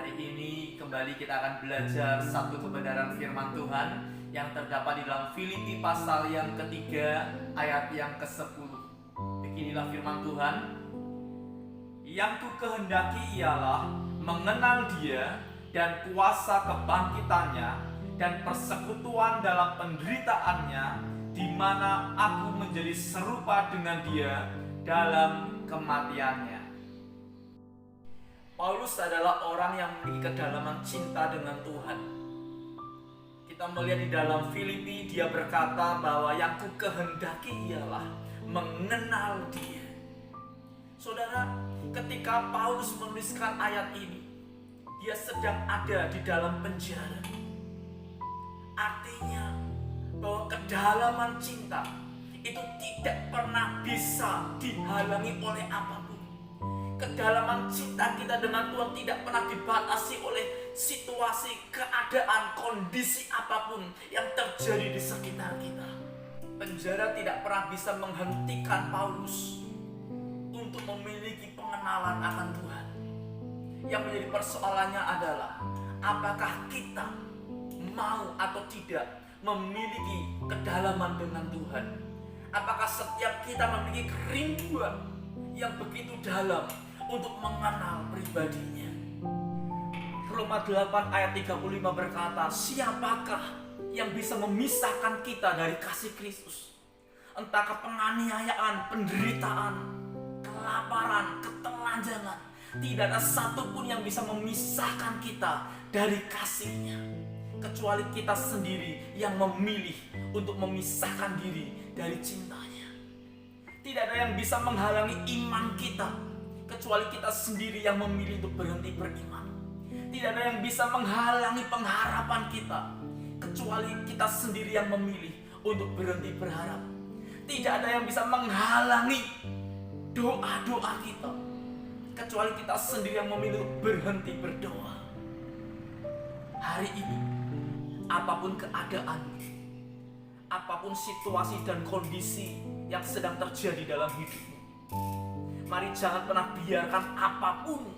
Hari ini kembali kita akan belajar satu kebenaran firman Tuhan yang terdapat di dalam Filipi pasal yang ketiga ayat yang ke-10. Beginilah firman Tuhan. Yang ku kehendaki ialah mengenal Dia dan kuasa kebangkitannya dan persekutuan dalam penderitaannya, di mana aku menjadi serupa dengan Dia dalam kematiannya. Paulus adalah orang yang memiliki kedalaman cinta dengan Tuhan. Kita melihat di dalam Filipi, dia berkata bahwa yang ku kehendaki ialah mengenal Dia. Saudara, ketika Paulus menuliskan ayat ini, dia sedang ada di dalam penjara. Artinya bahwa kedalaman cinta itu tidak pernah bisa dihalangi oleh apapun. Kedalaman cinta kita dengan Tuhan tidak pernah dibatasi oleh situasi, keadaan, kondisi apapun yang terjadi di sekitar kita. Penjara tidak pernah bisa menghentikan Paulus untuk memiliki pengenalan akan Tuhan. Yang menjadi persoalannya adalah apakah kita mau atau tidak memiliki kedalaman dengan Tuhan. Apakah setiap kita memiliki kerinduan yang begitu dalam untuk mengenal pribadinya. Roma 8 ayat 35 berkata, siapakah yang bisa memisahkan kita dari kasih Kristus? Entahkah penganiayaan, penderitaan, kelaparan, ketelanjangan, tidak ada satupun yang bisa memisahkan kita dari kasih-Nya, kecuali kita sendiri yang memilih untuk memisahkan diri dari cintanya. Tidak ada yang bisa menghalangi iman kita, kecuali kita sendiri yang memilih untuk berhenti beriman. Tidak ada yang bisa menghalangi pengharapan kita, kecuali kita sendiri yang memilih untuk berhenti berharap. Tidak ada yang bisa menghalangi doa-doa kita, kecuali kita sendiri yang memilih untuk berhenti berdoa. Hari ini, apapun keadaan, apapun situasi dan kondisi yang sedang terjadi dalam hidupmu, mari jangan pernah biarkan apapun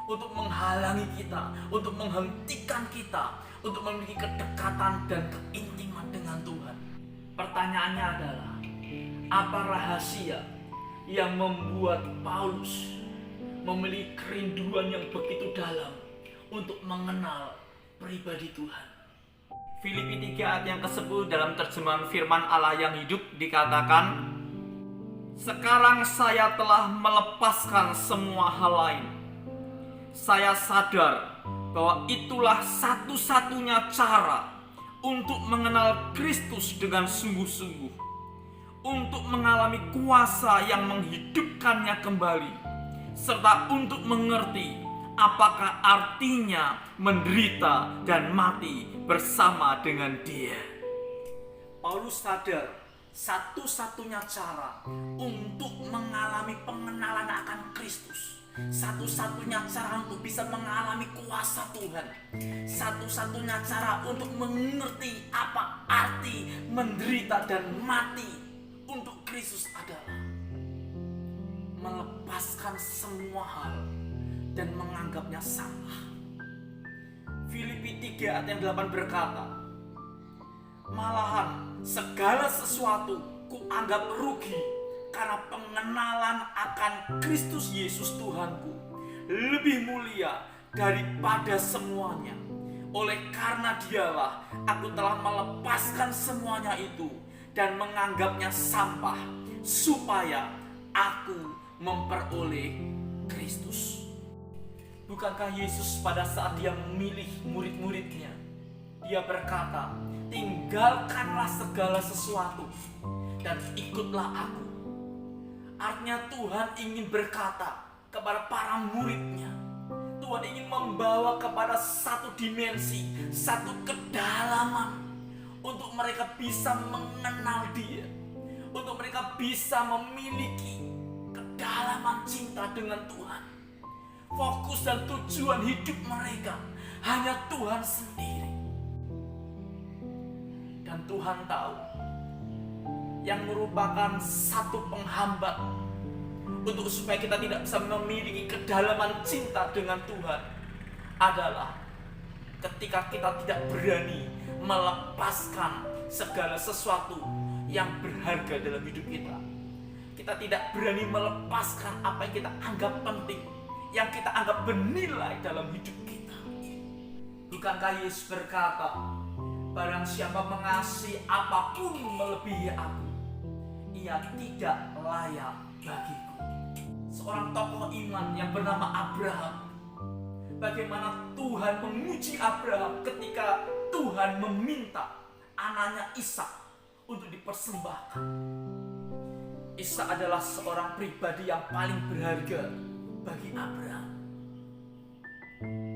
untuk menghalangi kita, untuk menghentikan kita, untuk memiliki kedekatan dan keintiman dengan Tuhan. Pertanyaannya adalah, apa rahasia yang membuat Paulus memiliki kerinduan yang begitu dalam untuk mengenal pribadi Tuhan? Filipi 3 ayat yang ke-10 dalam terjemahan firman Allah yang hidup dikatakan, sekarang saya telah melepaskan semua hal lain. Saya sadar bahwa itulah satu-satunya cara untuk mengenal Kristus dengan sungguh-sungguh, untuk mengalami kuasa yang menghidupkannya kembali, serta untuk mengerti apakah artinya menderita dan mati bersama dengan Dia. Paulus sadar satu-satunya cara untuk mengalami pengenalan akan Kristus, satu-satunya cara untuk bisa mengalami kuasa Tuhan, satu-satunya cara untuk mengerti apa arti menderita dan mati untuk Kristus adalah melepaskan semua hal dan menganggapnya sampah. Filipi 3 ayat yang 8 berkata, malahan segala sesuatu kuanggap rugi karena pengenalan akan Kristus Yesus Tuhanku lebih mulia daripada semuanya. Oleh karena Dialah aku telah melepaskan semuanya itu dan menganggapnya sampah, supaya aku memperoleh Kristus. Bukankah Yesus pada saat Dia memilih murid-muridnya, Dia berkata, tinggalkanlah segala sesuatu dan ikutlah aku. Artinya Tuhan ingin berkata kepada para muridnya, Tuhan ingin membawa kepada satu dimensi, satu kedalaman, untuk mereka bisa mengenal Dia, untuk mereka bisa memiliki kedalaman cinta dengan Tuhan. Fokus dan tujuan hidup mereka hanya Tuhan sendiri. Dan Tuhan tahu yang merupakan satu penghambat untuk supaya kita tidak bisa memiliki kedalaman cinta dengan Tuhan adalah ketika kita tidak berani melepaskan segala sesuatu yang berharga dalam hidup kita. Kita tidak berani melepaskan apa yang kita anggap penting, yang kita anggap bernilai dalam hidup kita. Bukankah Yesus berkata, barang siapa mengasihi apapun melebihi aku, ia tidak layak bagiku. Seorang tokoh iman yang bernama Abraham, bagaimana Tuhan menguji Abraham ketika Tuhan meminta anaknya Ishak untuk dipersembahkan. Ishak adalah seorang pribadi yang paling berharga bagi Abraham.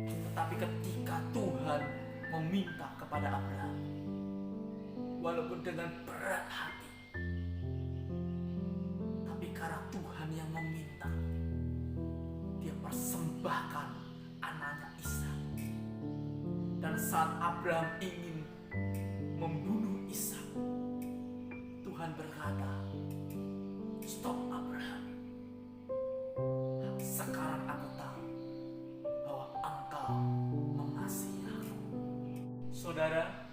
Tetapi ketika Tuhan meminta kepada Abraham, walaupun dengan berat hati, tapi karena Tuhan yang meminta, dia persembahkan anaknya Ishak. Dan saat Abraham ingin membunuh Ishak, Tuhan berkata, stop Abraham, sekarang aku tahu bahwa engkau mengasihi aku. Saudara,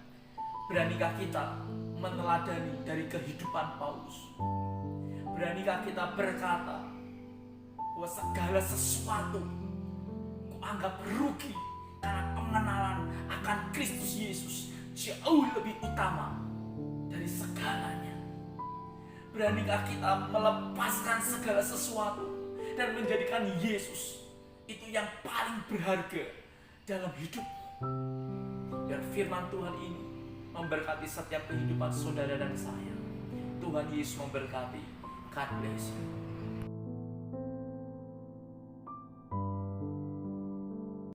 beranikah kita meneladani dari kehidupan Paulus? Beranikah kita berkata bahwa segala sesuatu kuanggap rugi karena pengenalan akan Kristus Yesus jauh lebih utama dari segalanya? Beranikah kita melepaskan segala sesuatu dan menjadikan Yesus itu yang paling berharga dalam hidupmu? Biar firman Tuhan ini memberkati setiap kehidupan saudara dan saya. Tuhan Yesus memberkati. God bless you.